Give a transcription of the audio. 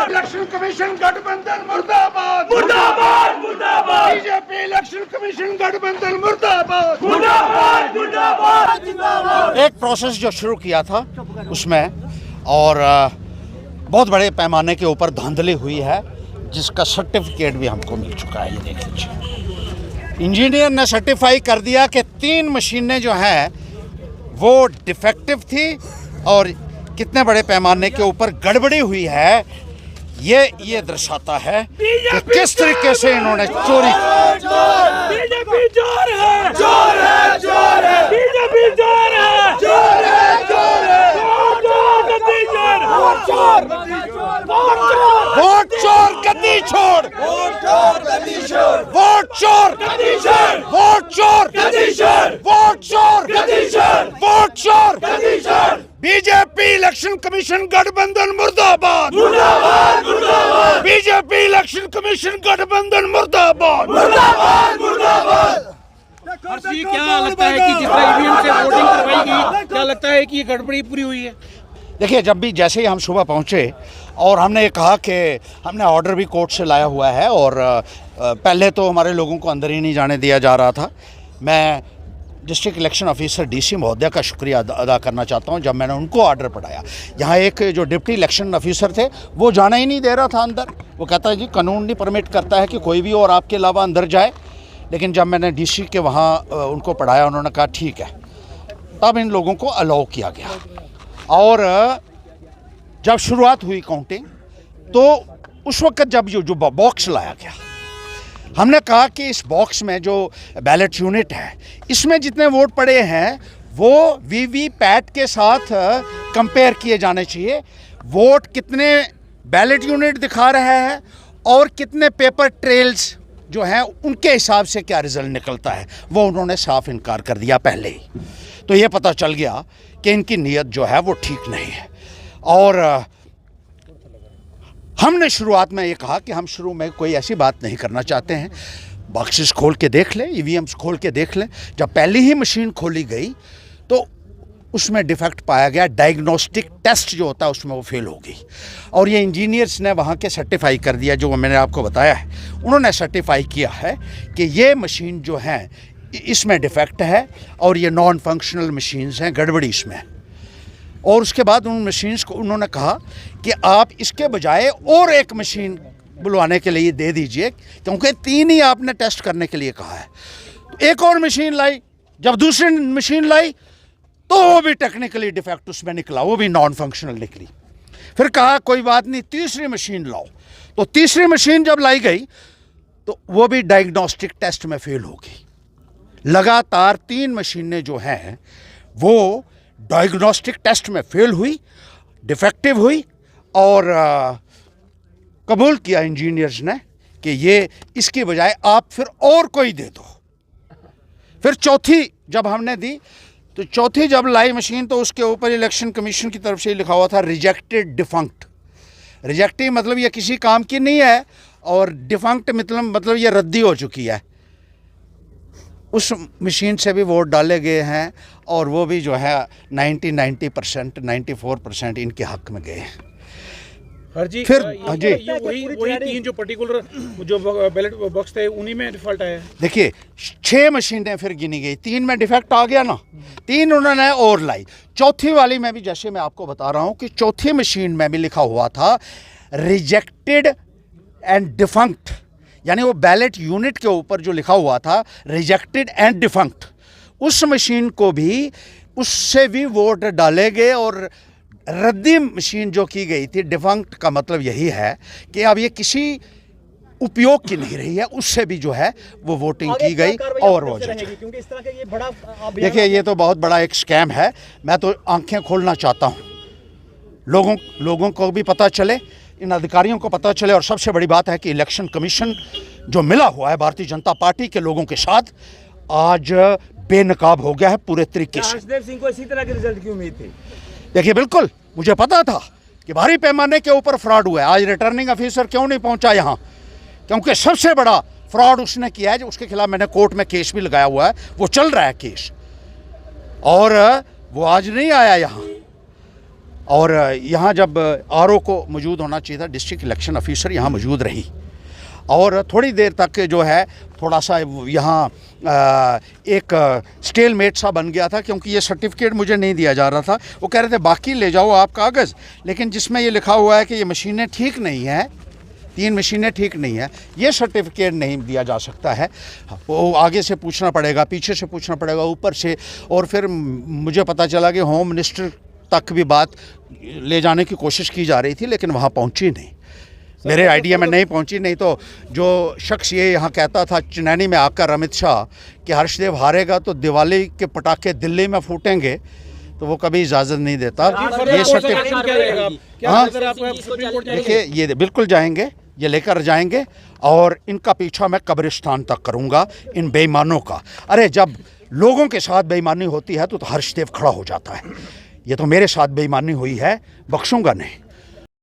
Election commission गठबंधन मुर्दाबाद मुर्दाबाद मुर्दाबाद। बीजेपी इलेक्शन कमीशन गठबंधन मुर्दाबाद मुर्दाबाद मुर्दाबाद। एक प्रोसेस जो शुरू किया था उसमें और बहुत बड़े पैमाने के ऊपर धांधली हुई है, जिसका सर्टिफिकेट भी हमको मिल चुका है। ये देख लीजिए, इंजीनियर ने सर्टिफाई कर दिया कि 3 मशीनें जो हैं वो डिफेक्टिव थी और कितने बड़े पैमाने के ऊपर गड़बड़ी हुई है। ये दर्शाता है कि किस तरीके से इन्होंने चोरी बीजेपी जोर है जोर है जोर है बीजेपी जोर है जोर है जोर है वोट चोर गद्दी छोड़ वोट चोर गद्दी छोड़ वोट चोर गद्दी छोड़ वोट चोर गद्दी छोड़ वोट चोर गद्दी छोड़ वोट चोर गद्दी छोड़। बीजेपी इलेक्शन कमीशन गठबंधन मुर्दाबाद मुर्दाबाद मुर्दाबाद। बीजेपी इलेक्शन कमीशन गठबंधन मुर्दाबाद मुर्दाबाद मुर्दाबाद। जी, क्या लगता है कि जिस तरह ईवीएम से वोटिंग करवाई गई, क्या लगता है कि ये गड़बड़ी पूरी हुई है? देखिए, जब भी जैसे ही हम सुबह पहुंचे और हमने ये कहा कि हमने ऑर्डर भी कोर्ट से लाया हुआ है और पहले तो हमारे लोगों को अंदर ही नहीं जाने दिया जा रहा था। मैं डिस्ट्रिक्ट इलेक्शन ऑफिसर डीसी महोदय का शुक्रिया अदा करना चाहता हूं। जब मैंने उनको ऑर्डर पढ़ाया, यहाँ एक जो डिप्टी इलेक्शन ऑफिसर थे वो जाना ही नहीं दे रहा था अंदर। वो कहता है जी कानून नहीं परमिट करता है कि कोई भी और आपके अलावा अंदर जाए। लेकिन जब मैंने डीसी के वहाँ उनको पढ़ाया, उन्होंने कहा ठीक है, तब इन लोगों को अलाउ किया गया। और जब शुरुआत हुई काउंटिंग, तो उस वक्त जब जो बॉक्स लाया गया, हमने कहा कि इस बॉक्स में जो बैलेट यूनिट है, इसमें जितने वोट पड़े हैं वो वीवीपैट के साथ कंपेयर किए जाने चाहिए। वोट कितने बैलेट यूनिट दिखा रहे हैं और कितने पेपर ट्रेल्स जो हैं उनके हिसाब से क्या रिजल्ट निकलता है, वो उन्होंने साफ इनकार कर दिया पहले ही। तो ये पता चल गया कि इनकी नीयत जो है वो ठीक नहीं है। और हमने शुरुआत में ये कहा कि हम शुरू में कोई ऐसी बात नहीं करना चाहते हैं, बॉक्सेस खोल के देख लें, ईवीएम्स खोल के देख लें। जब पहली ही मशीन खोली गई तो उसमें डिफेक्ट पाया गया, डायग्नोस्टिक टेस्ट जो होता है उसमें वो फेल हो गई। और ये इंजीनियर्स ने वहाँ के सर्टिफाई कर दिया, जो मैंने आपको बताया है, उन्होंने सर्टिफाई किया है कि ये मशीन जो है इसमें डिफेक्ट है और ये नॉन फंक्शनल मशीन्स हैं, गड़बड़ी इसमें। और उसके बाद उन मशीन्स को उन्होंने कहा कि आप इसके बजाय और एक मशीन बुलवाने के लिए दे दीजिए, क्योंकि 3 ही आपने टेस्ट करने के लिए कहा है। तो एक और मशीन लाई, जब दूसरी मशीन लाई तो वो भी टेक्निकली डिफेक्ट उसमें निकला, वो भी नॉन फंक्शनल निकली। फिर कहा कोई बात नहीं, तीसरी मशीन लाओ। तो तीसरी मशीन जब लाई गई तो वो भी डायग्नोस्टिक टेस्ट में फेल हो गई। लगातार 3 मशीनें जो हैं वो डायग्नोस्टिक टेस्ट में फेल हुई, डिफेक्टिव हुई और कबूल किया इंजीनियर्स ने कि ये इसकी बजाय आप फिर और कोई दे दो। फिर चौथी जब हमने दी, तो चौथी जब लाई मशीन, तो उसके ऊपर इलेक्शन कमीशन की तरफ से लिखा हुआ था रिजेक्टेड डिफंक्ट। रिजेक्टिव मतलब ये किसी काम की नहीं है, और डिफंक्ट मतलब ये रद्दी हो चुकी है। उस मशीन से भी वोट डाले गए हैं और वो भी जो है 90% 94% इनके हक में गए हैं। हर जी, फिर ये वही 3 जो पर्टिकुलर जो बैलेट बॉक्स थे उन्हीं में डिफॉल्ट आया है। देखिए 6 मशीनें फिर गिनी गई, 3 में डिफेक्ट आ गया ना, 3 उन्होंने और लाई। चौथी वाली में भी जैसे मैं आपको बता रहा हूँ कि चौथी मशीन में भी लिखा हुआ था रिजेक्टेड एंड डिफंक्ट, यानी वो बैलेट यूनिट के ऊपर जो लिखा हुआ था रिजेक्टेड एंड डिफंक्ट, उस मशीन को भी, उससे भी वोट डाले गए। और रद्दी मशीन जो की गई थी, डिफंक्ट का मतलब यही है कि अब ये किसी उपयोग की नहीं रही है, उससे भी जो है वो वोटिंग की गई। और वो क्योंकि इस तरह का ये बड़ा, देखिए ये तो बहुत बड़ा एक स्कैम है। मैं तो आंखें खोलना चाहता हूँ, लोगों को भी पता चले, इन अधिकारियों को पता चले। और सबसे बड़ी बात है कि इलेक्शन कमीशन जो मिला हुआ है भारतीय जनता पार्टी के लोगों के साथ, आज बेनकाब हो गया है पूरे तरीके से। हर्षदेव सिंह को इसी तरह के रिजल्ट की उम्मीद थी? देखिए बिल्कुल मुझे पता था कि भारी पैमाने के ऊपर फ्रॉड हुआ है। आज रिटर्निंग ऑफिसर क्यों नहीं पहुंचा यहाँ? क्योंकि सबसे बड़ा फ्रॉड उसने किया है, जो उसके खिलाफ मैंने कोर्ट में केस भी लगाया हुआ है, वो चल रहा है केस, और वो आज नहीं आया यहाँ। और यहाँ जब आरओ को मौजूद होना चाहिए था, डिस्ट्रिक्ट इलेक्शन ऑफिसर यहाँ मौजूद रही और थोड़ी देर तक जो है थोड़ा सा यहाँ एक स्टेलमेट सा बन गया था, क्योंकि ये सर्टिफिकेट मुझे नहीं दिया जा रहा था। वो कह रहे थे बाकी ले जाओ आप कागज़, लेकिन जिसमें ये लिखा हुआ है कि ये मशीनें ठीक नहीं हैं, 3 मशीनें ठीक नहीं है, ये सर्टिफिकेट नहीं दिया जा सकता है। वो आगे से पूछना पड़ेगा, पीछे से पूछना पड़ेगा, ऊपर से। और फिर मुझे पता चला कि होम मिनिस्टर तक भी बात ले जाने की कोशिश की जा रही थी, लेकिन वहाँ पहुँची नहीं, मेरे आइडिया में नहीं पहुंची। नहीं तो जो शख्स ये यहाँ कहता था चनैनी में आकर अमित शाह कि हर्षदेव हारेगा तो दिवाली के पटाखे दिल्ली में फूटेंगे, तो वो कभी इजाज़त नहीं देता। ये देखिए, ये बिल्कुल जाएंगे, ये लेकर जाएंगे और इनका पीछा मैं कब्रिस्तान तक करूँगा, इन बेईमानों का। अरे जब लोगों के साथ बेईमानी होती है तो हर्षदेव खड़ा हो जाता है। ये तो मेरे साथ बेईमानी हुई है, बख्शूंगा नहीं।